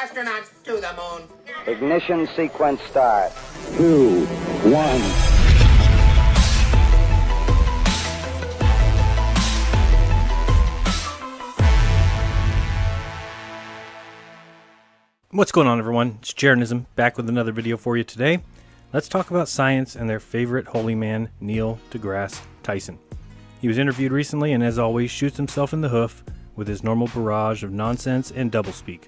astronauts to the moon. Ignition sequence start. 2, 1. What's going on, everyone? It's Jaronism, back with another video for you today. Let's talk about science and their favorite holy man, Neil deGrasse Tyson. He was interviewed recently and, as always, shoots himself in the hoof with his normal barrage of nonsense and doublespeak.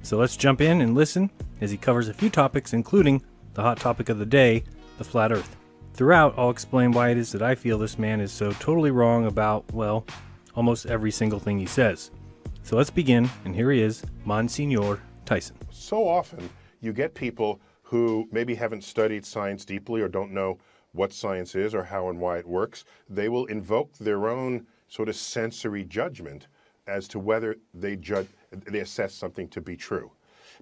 So let's jump in and listen as he covers a few topics, including the hot topic of the day, the flat earth. Throughout, I'll explain why it is that I feel this man is so totally wrong about, well, almost every single thing he says. So let's begin, and here he is, Monsignor Tyson. So often you get people who maybe haven't studied science deeply or don't know what science is or how and why it works. They will invoke their own sort of sensory judgment as to whether they assess something to be true.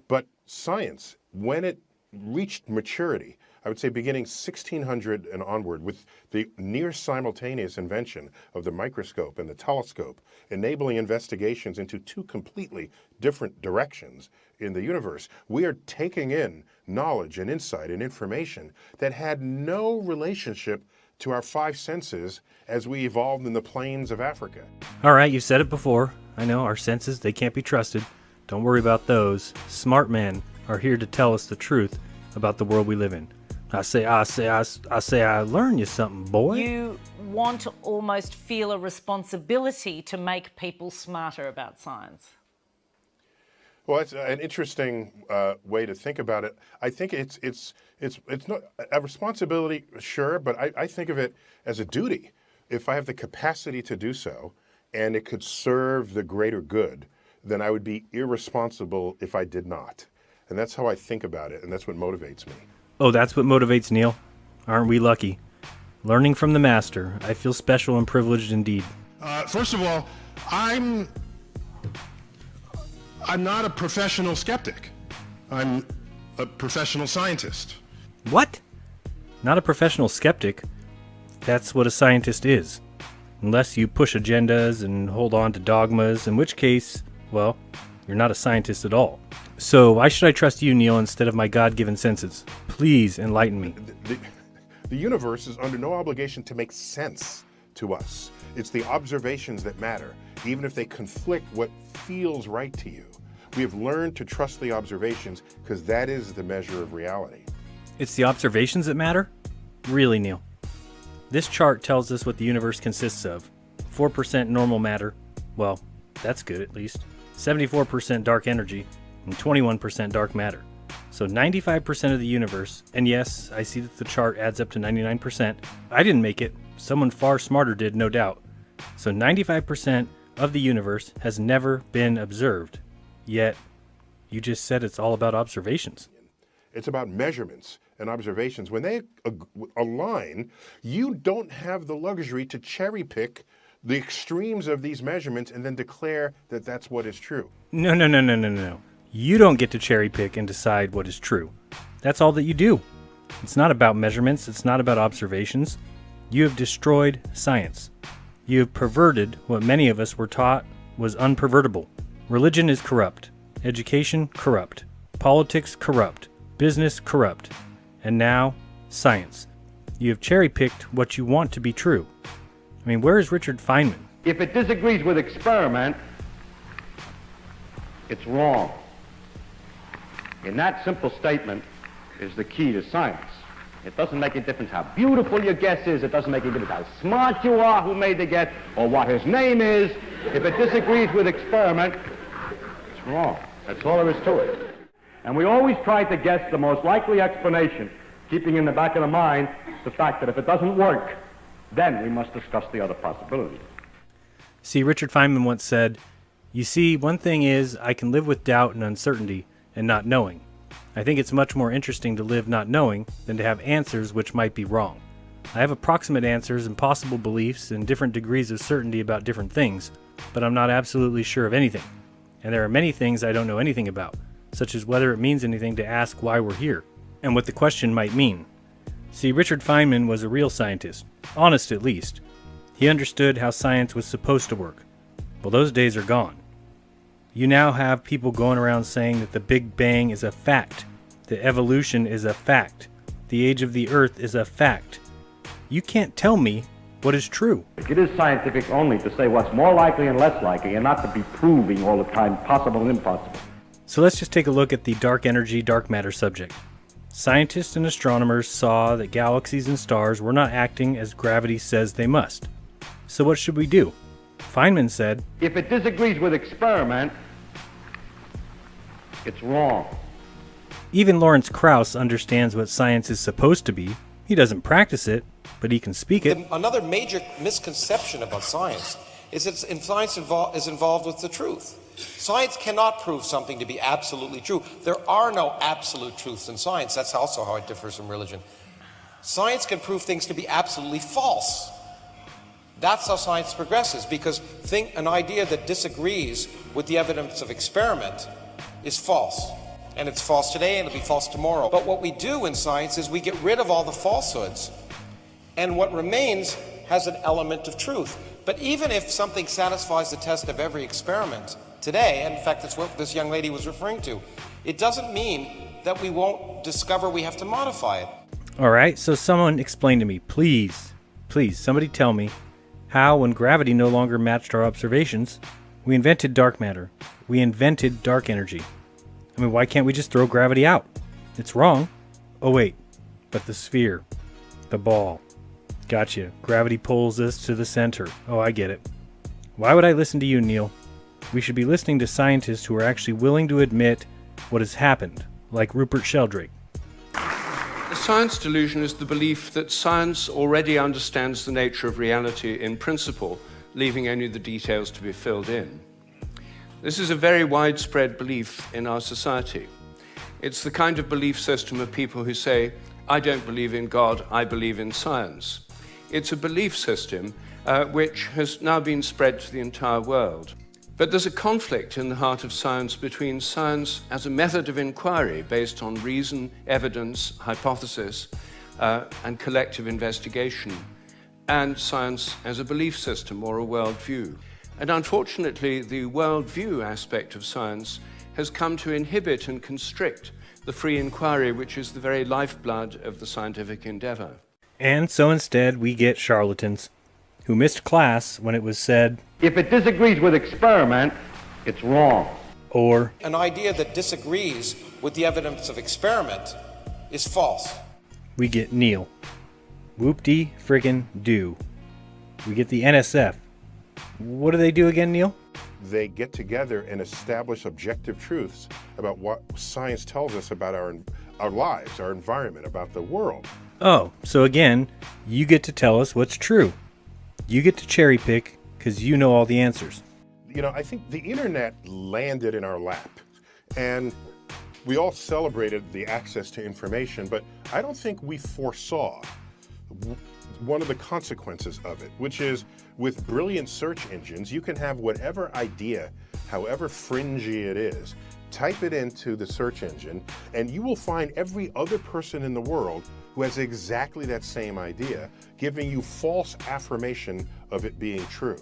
But science, when it reached maturity, I would say beginning 1600 and onward, with the near simultaneous invention of the microscope and the telescope, enabling investigations into two completely different directions in the universe, we are taking in knowledge and insight and information that had no relationship to our five senses as we evolved in the plains of Africa. All right, you've said it before. I know, our senses, they can't be trusted. Don't worry about those. Smart men are here to tell us the truth about the world we live in. I learn you something, boy. You want to almost feel a responsibility to make people smarter about science. Well, it's an interesting way to think about it. I think it's not a responsibility, sure, but I think of it as a duty. If I have the capacity to do so, and it could serve the greater good, then I would be irresponsible if I did not. And that's how I think about it, and that's what motivates me. Oh, that's what motivates Neil? Aren't we lucky? Learning from the master, I feel special and privileged indeed. First of all, I'm not a professional skeptic. I'm a professional scientist. What? Not a professional skeptic? That's what a scientist is. Unless you push agendas and hold on to dogmas, in which case, well, you're not a scientist at all. So why should I trust you, Neil, instead of my God-given senses? Please enlighten me. The universe is under no obligation to make sense to us. It's the observations that matter, even if they conflict what feels right to you. We have learned to trust the observations because that is the measure of reality. It's the observations that matter? Really, Neil? This chart tells us what the universe consists of. 4% normal matter, well, that's good at least. 74% dark energy, and 21% dark matter. So 95% of the universe, and yes, I see that the chart adds up to 99%. I didn't make it. Someone far smarter did, no doubt. So 95% of the universe has never been observed. Yet, you just said it's all about observations. It's about measurements and observations. When they align, you don't have the luxury to cherry pick the extremes of these measurements and then declare that that's what is true. No. You don't get to cherry pick and decide what is true. That's all that you do. It's not about measurements. It's not about observations. You have destroyed science. You have perverted what many of us were taught was unpervertible. Religion is corrupt. Education, corrupt. Politics, corrupt. Business, corrupt. And now, science. You have cherry-picked what you want to be true. I mean, where is Richard Feynman? If it disagrees with experiment, it's wrong. And that simple statement is the key to science. It doesn't make a difference how beautiful your guess is. It doesn't make a difference how smart you are, who made the guess, or what his name is. If it disagrees with experiment, it's wrong. That's all there is to it. And we always try to guess the most likely explanation, keeping in the back of the mind the fact that if it doesn't work, then we must discuss the other possibility. See, Richard Feynman once said, "You see, one thing is I can live with doubt and uncertainty and not knowing. I think it's much more interesting to live not knowing than to have answers which might be wrong. I have approximate answers and possible beliefs and different degrees of certainty about different things, but I'm not absolutely sure of anything. And there are many things I don't know anything about, such as whether it means anything to ask why we're here, and what the question might mean." See, Richard Feynman was a real scientist, honest at least. He understood how science was supposed to work. Well, those days are gone. You now have people going around saying that the Big Bang is a fact, that evolution is a fact, the age of the Earth is a fact. You can't tell me what is true. It is scientific only to say what's more likely and less likely, and not to be proving all the time possible and impossible. So let's just take a look at the dark energy, dark matter subject. Scientists and astronomers saw that galaxies and stars were not acting as gravity says they must. So what should we do? Feynman said, If it disagrees with experiment, it's wrong. even Lawrence Krauss understands what science is supposed to be. He doesn't practice it, but he can speak it. Another major misconception about science is that science is involved with the truth. Science cannot prove something to be absolutely true. There are no absolute truths in science. That's also how it differs from religion. Science can prove things to be absolutely false. That's how science progresses, because an idea that disagrees with the evidence of experiment is false. And it's false today, and it'll be false tomorrow. But what we do in science is we get rid of all the falsehoods, and what remains has an element of truth. But even if something satisfies the test of every experiment today, and in fact that's what this young lady was referring to, it doesn't mean that we won't discover we have to modify it. Alright, so someone explain to me, please, somebody tell me how, when gravity no longer matched our observations, we invented dark matter. We invented dark energy. I mean, why can't we just throw gravity out? It's wrong. Oh wait, but the sphere, the ball. Gotcha. Gravity pulls us to the center. Oh, I get it. Why would I listen to you, Neil? We should be listening to scientists who are actually willing to admit what has happened, like Rupert Sheldrake. The science delusion is the belief that science already understands the nature of reality in principle, leaving only the details to be filled in. This is a very widespread belief in our society. It's the kind of belief system of people who say, I don't believe in God, I believe in science. It's a belief system which has now been spread to the entire world. But there's a conflict in the heart of science between science as a method of inquiry based on reason, evidence, hypothesis, and collective investigation, and science as a belief system or a worldview. And unfortunately, the worldview aspect of science has come to inhibit and constrict the free inquiry, which is the very lifeblood of the scientific endeavor. And so instead, we get charlatans who missed class when it was said, If it disagrees with experiment, it's wrong. or An idea that disagrees with the evidence of experiment is false. we get Neil. Whoop-de-friggin-do. We get the NSF. What do they do again, Neil? They get together and establish objective truths about what science tells us about our lives, our environment, about the world. Oh, so again, you get to tell us what's true. You get to cherry pick because you know all the answers. You know, I think the internet landed in our lap, and we all celebrated the access to information, but I don't think we foresaw one of the consequences of it, which is with brilliant search engines, you can have whatever idea, however fringy it is, type it into the search engine, and you will find every other person in the world who has exactly that same idea, giving you false affirmation of it being true.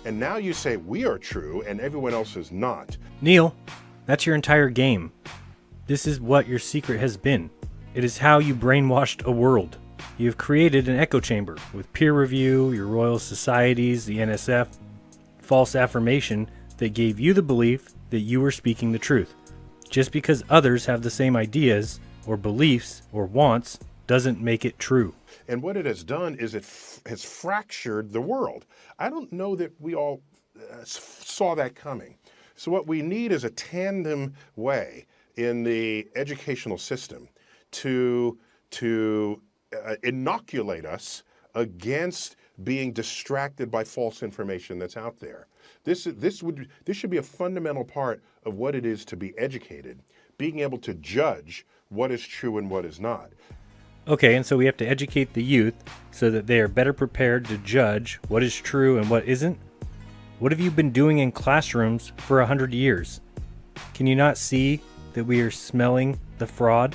And now you say we are true and everyone else is not. Neil, that's your entire game. This is what your secret has been. It is how you brainwashed a world. You have created an echo chamber with peer review, your Royal Societies, the NSF, false affirmation that gave you the belief that you were speaking the truth. Just because others have the same ideas or beliefs or wants doesn't make it true. And what it has done is it has fractured the world. I don't know that we all saw that coming. So what we need is a tandem way in the educational system to inoculate us against being distracted by false information that's out there. This should be a fundamental part of what it is to be educated, being able to judge what is true and what is not. Okay, and so we have to educate the youth so that they are better prepared to judge what is true and what isn't. What have you been doing in classrooms for 100 years? Can you not see that we are smelling the fraud?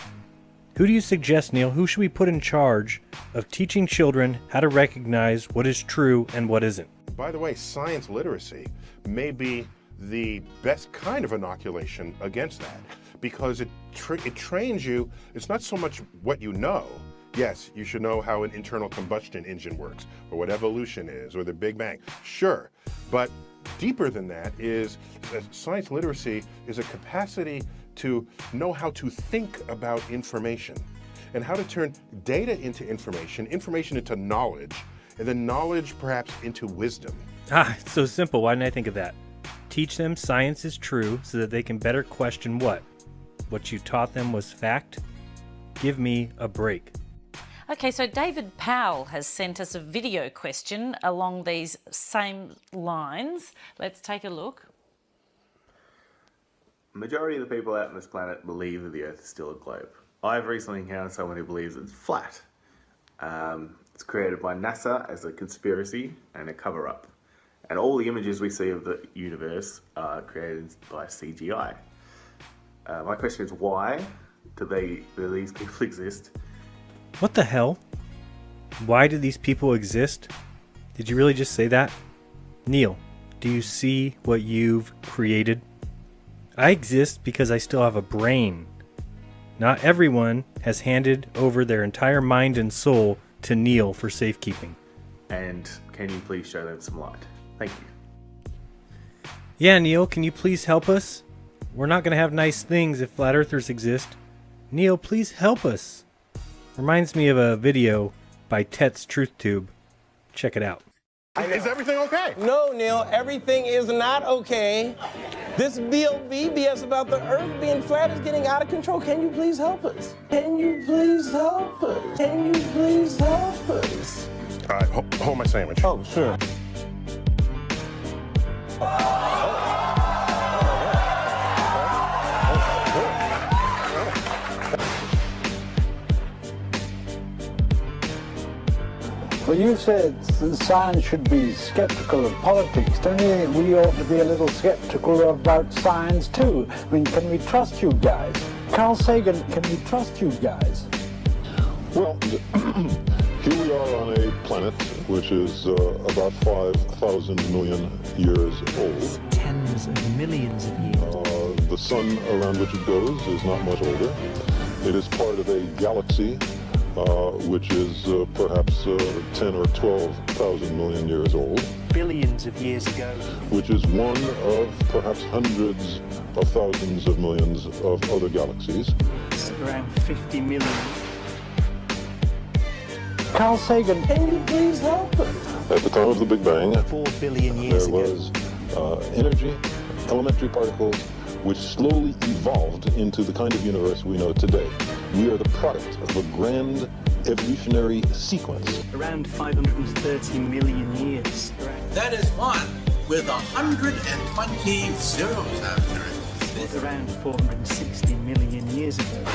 Who do you suggest, Neil? Who should we put in charge of teaching children how to recognize what is true and what isn't? By the way, science literacy may be the best kind of inoculation against that, because it trains you. It's not so much what you know. Yes, you should know how an internal combustion engine works, or what evolution is, or the Big Bang. Sure, but deeper than that is science literacy is a capacity to know how to think about information and how to turn data into information into knowledge, and then knowledge perhaps into wisdom. It's so simple. Why didn't I think of that? Teach them science is true so that they can better question what? What you taught them was fact? Give me a break. Okay, so David Powell has sent us a video question along these same lines. Let's take a look. Majority of the people out on this planet believe that the Earth is still a globe. I've recently encountered someone who believes it's flat. It's created by NASA as a conspiracy and a cover-up. And all the images we see of the universe are created by CGI. My question is, why do these people exist? What the hell? Why do these people exist? Did you really just say that? Neil, do you see what you've created? I exist because I still have a brain. Not everyone has handed over their entire mind and soul to Neil for safekeeping. And can you please show them some light? Thank you. Yeah, Neil, can you please help us? We're not going to have nice things if flat earthers exist. Neil, please help us. Reminds me of a video by Tet's TruthTube. Check it out. Is everything okay? No, Neil, everything is not okay. This BS about the Earth being flat is getting out of control. Can you please help us? Can you please help us? Can you please help us? All right, hold my sandwich. Oh, sure. Well, you said science should be skeptical of politics. Don't you think we ought to be a little skeptical about science too? I mean, can we trust you guys? Carl Sagan, can we trust you guys? Well, here we are on a planet which is about 5,000 million years old. Tens of millions of years. The sun around which it goes is not much older. It is part of a galaxy which is perhaps 10 or 12,000 million years old. Billions of years ago. Which is one of perhaps hundreds of thousands of millions of other galaxies. It's around 50 million. Carl Sagan, can you please help us? At the time of the Big Bang, 4 billion years there ago. was energy, elementary particles, which slowly evolved into the kind of universe we know today. We are the product of a grand evolutionary sequence. Around 530 million years. That is one with 120 zeros after it. It's around 460 million years ago.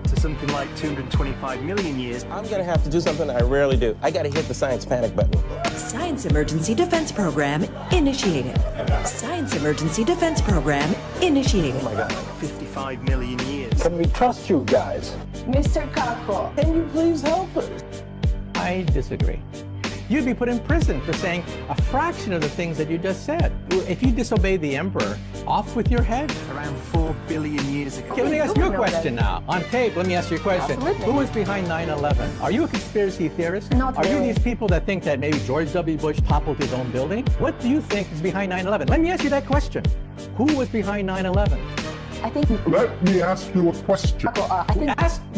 To something like 225 million years. I'm going to have to do something I rarely do. I got to hit the science panic button. Science Emergency Defense Program initiated. Science Emergency Defense Program initiated. Oh my God. 55 million years. Can we trust you guys? Mr. Kako, can you please help us? I disagree. You'd be put in prison for saying a fraction of the things that you just said. If you disobey the emperor, off with your head. Around 4 billion years ago. Okay, let me ask you a question now. On tape, let me ask you a question. Absolutely. Who was behind 9/11? Are you a conspiracy theorist? Not Are you really. these people that think that maybe George W. Bush toppled his own building? What do you think is behind 9/11? Let me ask you that question. Who was behind 9/11? I think. Let me ask you a question.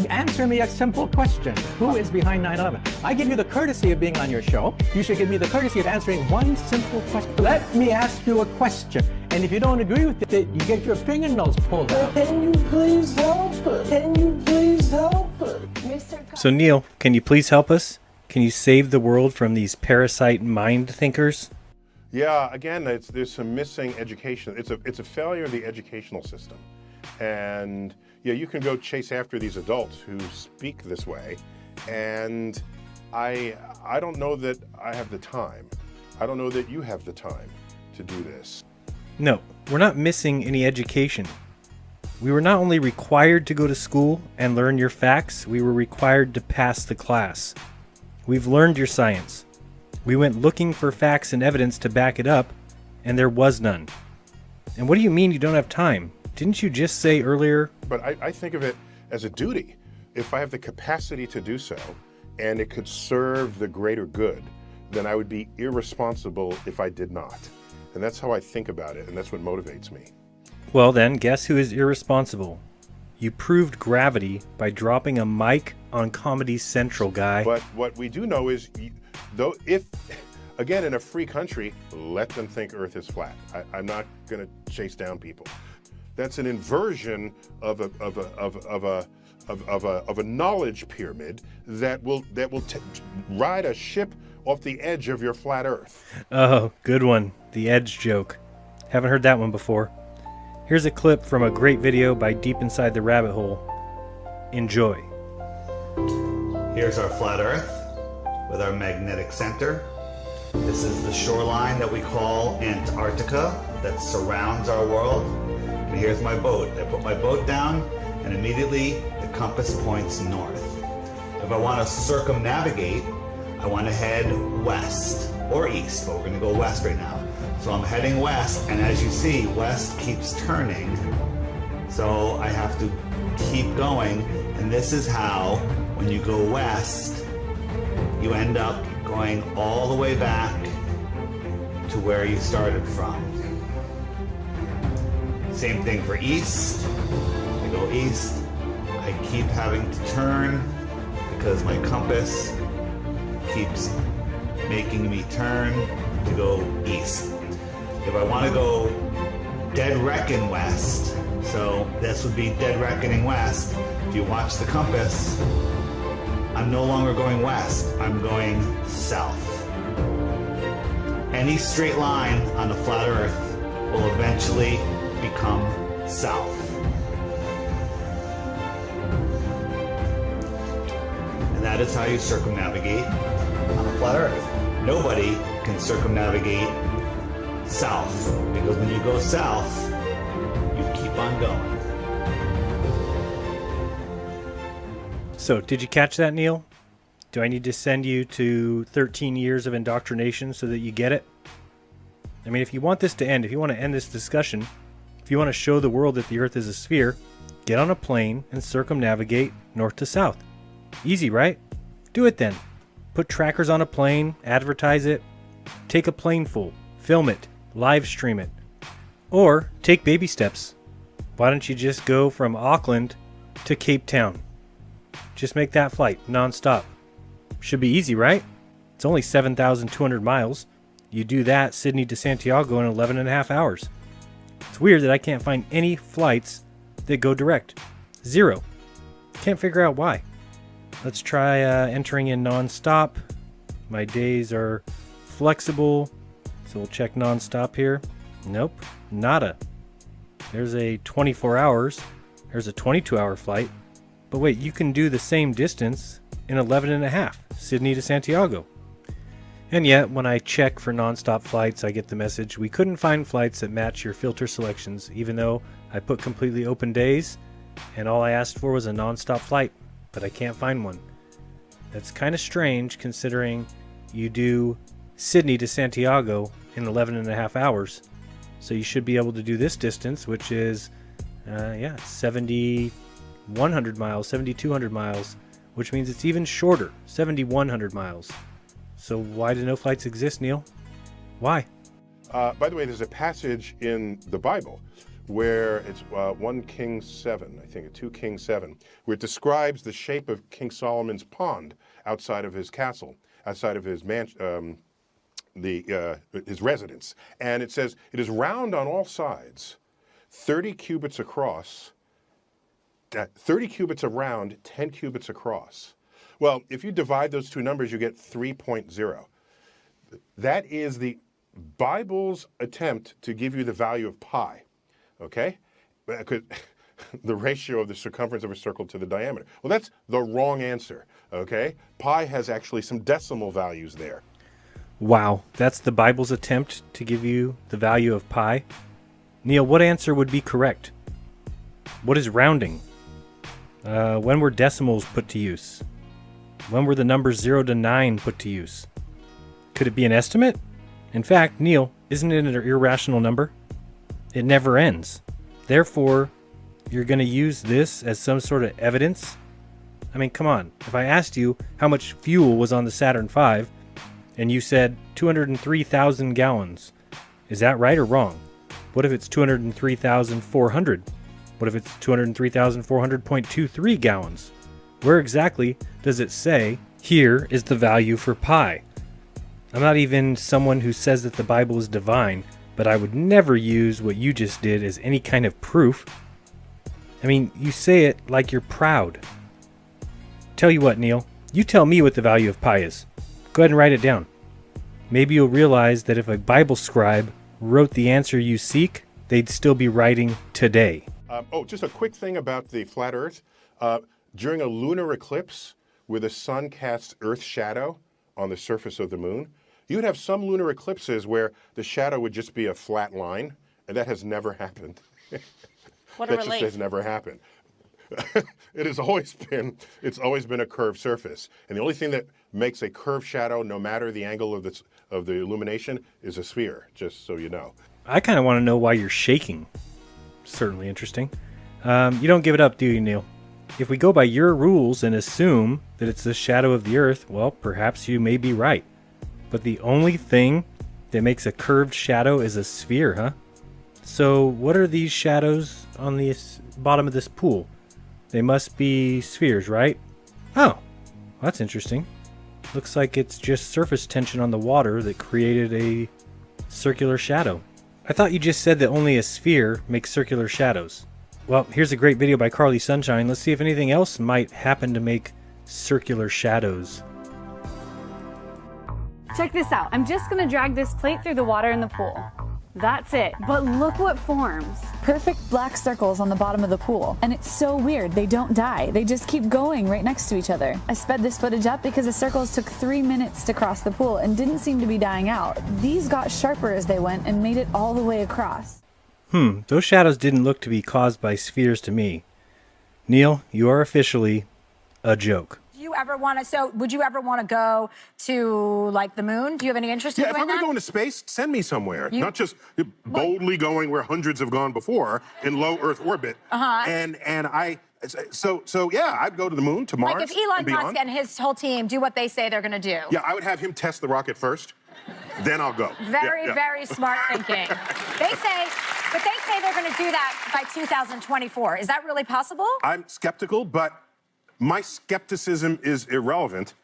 Answer me a simple question. Who is behind 9/11? I give you the courtesy of being on your show. You should give me the courtesy of answering one simple question. Let me ask you a question. And if you don't agree with it, you get your fingernails pulled out. Can you please help us? Can you please help us? Mr. So Neil, can you please help us? Can you save the world from these parasite mind thinkers? Yeah, again, there's some missing education. It's a failure of the educational system. And yeah, you can go chase after these adults who speak this way, and I don't know that I have the time. I don't know that you have the time to do this. No, we're not missing any education. We were not only required to go to school and learn your facts, we were required to pass the class. We've learned your science. We went looking for facts and evidence to back it up, and there was none. And what do you mean you don't have time? Didn't you just say earlier? But I think of it as a duty. If I have the capacity to do so, and it could serve the greater good, then I would be irresponsible if I did not. And that's how I think about it, and that's what motivates me. Well then, guess who is irresponsible? You proved gravity by dropping a mic on Comedy Central, guy. But what we do know is, though, if, again, in a free country, let them think Earth is flat. I'm not going to chase down people. That's an inversion of a knowledge pyramid that will ride a ship off the edge of your flat Earth. Oh, good one. The edge joke. Haven't heard that one before. Here's a clip from a great video by Deep Inside the Rabbit Hole. Enjoy. Here's our flat Earth with our magnetic center. This is the shoreline that we call Antarctica that surrounds our world. And here's my boat. I put my boat down and immediately the compass points north. If I want to circumnavigate, I want to head west or east, but we're going to go west right now. So I'm heading west, and as you see, west keeps turning. So I have to keep going, and this is how, when you go west, you end up going all the way back to where you started from. Same thing for east. I go east, I keep having to turn because my compass keeps making me turn to go east. If I want to go dead reckon west, so this would be dead reckoning west. If you watch the compass, I'm no longer going west, I'm going south. Any straight line on the flat Earth will eventually become south. And that is how you circumnavigate on a flat Earth. Nobody can circumnavigate south, because when you go south, you keep on going. So, did you catch that, Neil? Do I need to send you to 13 years of indoctrination so that you get it? I mean, if you want this to end, if you want to end this discussion, if you want to show the world that the Earth is a sphere, get on a plane and circumnavigate north to south. Easy, right? Do it then. Put trackers on a plane, advertise it, take a plane full, film it, live stream it. Or take baby steps. Why don't you just go from Auckland to Cape Town? Just make that flight non-stop. Should be easy, right? It's only 7,200 miles. You do that, Sydney to Santiago, in 11 and a half hours. It's weird that I can't find any flights that go direct. Zero. Can't figure out why. Let's try entering in non-stop. My days are flexible, so we'll check non-stop here. Nope, nada. There's a 24 hours. There's a 22-hour flight. But wait, you can do the same distance in 11 and a half, Sydney to Santiago. And yet, when I check for non-stop flights, I get the message, we couldn't find flights that match your filter selections, even though I put completely open days, and all I asked for was a non-stop flight, but I can't find one. That's kind of strange, considering you do Sydney to Santiago in 11 and a half hours. So you should be able to do this distance, which is, 7,100 miles, 7,200 miles, which means it's even shorter, 7,100 miles. So why do no flights exist, Neil? Why? By the way, there's a passage in the Bible where it's 1 Kings 7, I think, 2 Kings 7, where it describes the shape of King Solomon's pond outside of his castle, outside of his his residence. And it says, it is round on all sides, 30 cubits across, 30 cubits around, 10 cubits across. Well, if you divide those two numbers, you get 3.0. That is the Bible's attempt to give you the value of pi, okay? Because the ratio of the circumference of a circle to the diameter. Well, that's the wrong answer, okay? Pi has actually some decimal values there. Wow, that's the Bible's attempt to give you the value of pi? Neil, what answer would be correct? What is rounding? When were decimals put to use? When were the numbers 0 to 9 put to use? Could it be an estimate? In fact, Neil, isn't it an irrational number? It never ends. Therefore, you're going to use this as some sort of evidence? I mean, come on. If I asked you how much fuel was on the Saturn V, and you said 203,000 gallons, is that right or wrong? What if it's 203,400? What if it's 203,400.23 gallons? Where exactly does it say, here is the value for pi? I'm not even someone who says that the Bible is divine, but I would never use what you just did as any kind of proof. I mean, you say it like you're proud. Tell you what, Neil, you tell me what the value of pi is. Go ahead and write it down. Maybe you'll realize that if a Bible scribe wrote the answer you seek, they'd still be writing today. Just a quick thing about the flat Earth. During a lunar eclipse, where the sun casts Earth's shadow on the surface of the moon, you'd have some lunar eclipses where the shadow would just be a flat line, and that has never happened. What a that relief. just has never happened. It's always been a curved surface, and the only thing that makes a curved shadow, no matter the angle of the illumination, is a sphere. Just so you know. I kind of want to know why you're shaking. Certainly interesting. You don't give it up, do you, Neil? If we go by your rules and assume that it's the shadow of the Earth, well, perhaps you may be right. But the only thing that makes a curved shadow is a sphere, huh? So what are these shadows on the bottom of this pool? They must be spheres, right? Oh, that's interesting. Looks like it's just surface tension on the water that created a circular shadow. I thought you just said that only a sphere makes circular shadows. Well, here's a great video by Carly Sunshine. Let's see if anything else might happen to make circular shadows. Check this out. I'm just gonna drag this plate through the water in the pool. That's it. But look what forms. Perfect black circles on the bottom of the pool. And it's so weird. They don't die. They just keep going right next to each other. I sped this footage up because the circles took 3 minutes to cross the pool and didn't seem to be dying out. These got sharper as they went and made it all the way across. Those shadows didn't look to be caused by spheres to me. Neil, you are officially a joke. Would you ever want to go to like the moon? Do you have any interest in Yeah, if doing I'm going that? to go into space, send me somewhere. Not just boldly going where hundreds have gone before in low Earth orbit. So yeah, I'd go to the moon, to Mars, Like if Elon and beyond. Musk and his whole team do what they say they're going to do. Yeah, I would have him test the rocket first, then I'll go. Very smart thinking. They say they're going to do that by 2024. Is that really possible? I'm skeptical, but my skepticism is irrelevant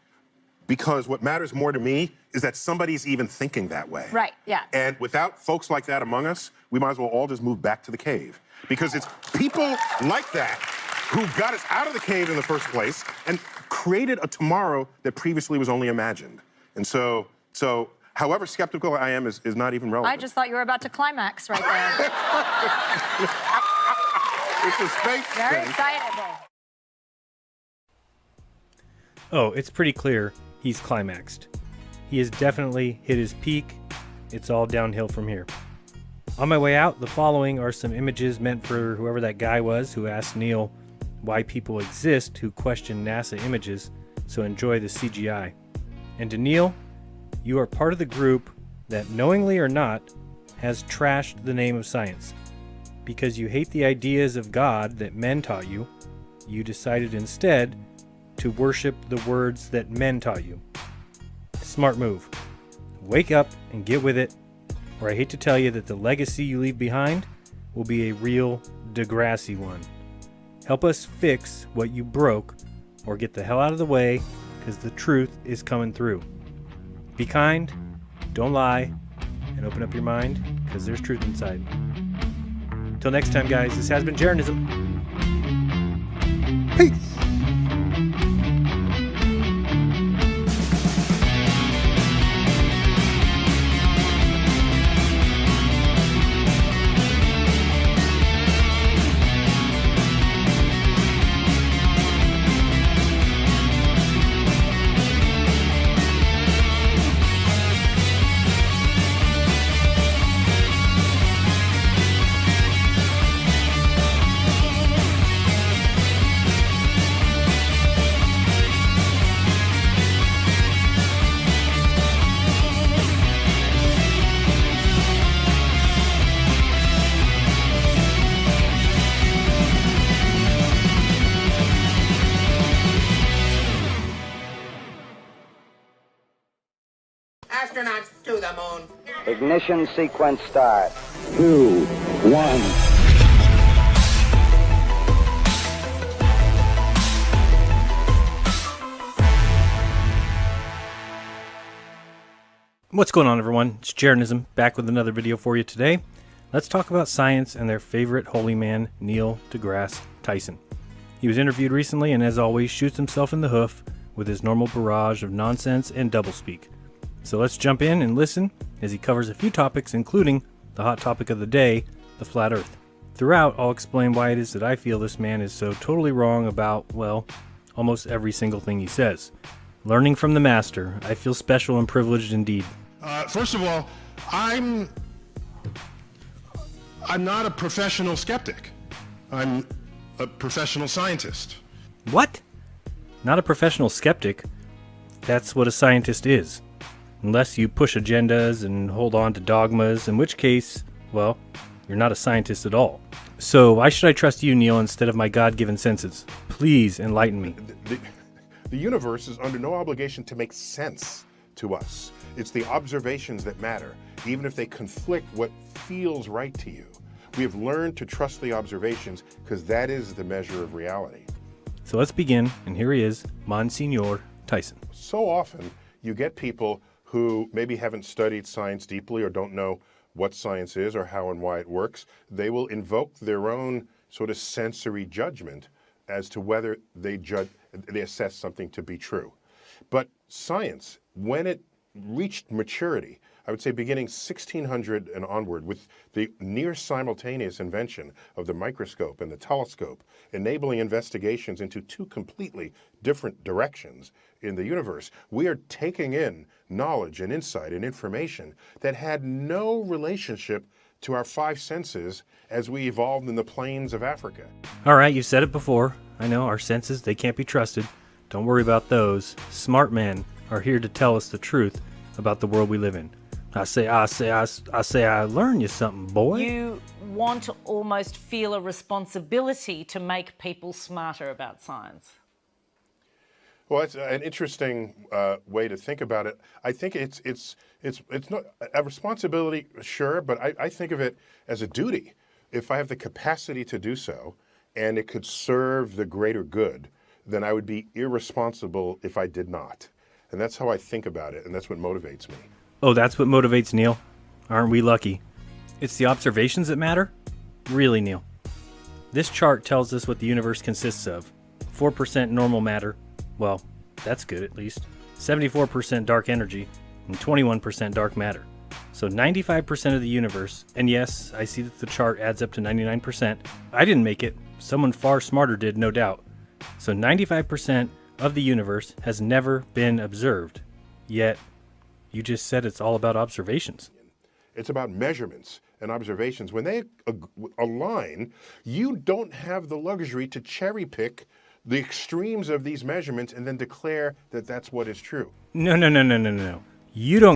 because what matters more to me is that somebody's even thinking that way. Right, yeah. And without folks like that among us, we might as well all just move back to the cave. Because it's people like that who got us out of the cave in the first place and created a tomorrow that previously was only imagined. And so however skeptical I am is not even relevant. I just thought you were about to climax right there. It's a space Very thing. excitable. Oh, it's pretty clear he's climaxed. He has definitely hit his peak. It's all downhill from here. On my way out, the following are some images meant for whoever that guy was who asked Neil why people exist who question NASA images, so enjoy the CGI. And to Neil, you are part of the group that, knowingly or not, has trashed the name of science. Because you hate the ideas of God that men taught you, you decided instead to worship the words that men taught you. Smart move. Wake up and get with it, or I hate to tell you that the legacy you leave behind will be a real Degrassi one. Help us fix what you broke, or get the hell out of the way, because the truth is coming through. Be kind, don't lie, and open up your mind, because there's truth inside. Till next time, guys, this has been Jeranism. Peace! I'm on. Ignition sequence start. 2, 1. What's going on, everyone? It's Jaronism, back with another video for you today. Let's talk about science and their favorite holy man, Neil deGrasse Tyson. He was interviewed recently and, as always, shoots himself in the hoof with his normal barrage of nonsense and doublespeak. So let's jump in and listen as he covers a few topics, including the hot topic of the day, the flat earth. Throughout, I'll explain why it is that I feel this man is so totally wrong about, well, almost every single thing he says. Learning from the master, I feel special and privileged indeed. First of all, I'm not a professional skeptic. I'm a professional scientist. What? Not a professional skeptic? That's what a scientist is. Unless you push agendas and hold on to dogmas, in which case, well, you're not a scientist at all. So why should I trust you, Neil, instead of my God-given senses? Please enlighten me. The universe is under no obligation to make sense to us. It's the observations that matter, even if they conflict what feels right to you. We have learned to trust the observations because that is the measure of reality. So let's begin, and here he is, Monsignor Tyson. So often you get people who maybe haven't studied science deeply or don't know what science is or how and why it works. They will invoke their own sort of sensory judgment as to whether they assess something to be true. But science, when it reached maturity, I would say beginning 1600 and onward, with the near simultaneous invention of the microscope and the telescope, enabling investigations into two completely different directions in the universe, we are taking in knowledge and insight and information that had no relationship to our five senses as we evolved in the plains of Africa. All right, you've said it before. I know, our senses, they can't be trusted. Don't worry about those. Smart men are here to tell us the truth about the world we live in. I learn you something, boy. You want to almost feel a responsibility to make people smarter about science. Well, it's an interesting way to think about it. I think it's not a responsibility, sure, but I think of it as a duty. If I have the capacity to do so, and it could serve the greater good, then I would be irresponsible if I did not. And that's how I think about it, and that's what motivates me. Oh, that's what motivates Neil? Aren't we lucky? It's the observations that matter? Really, Neil? This chart tells us what the universe consists of. 4% normal matter. Well, that's good at least. 74% dark energy, and 21% dark matter. So 95% of the universe, and yes, I see that the chart adds up to 99%. I didn't make it. Someone far smarter did, no doubt. So 95% of the universe has never been observed. Yet, you just said it's all about observations. It's about measurements and observations. When they align, you don't have the luxury to cherry pick the extremes of these measurements and then declare that that's what is true. No. You don't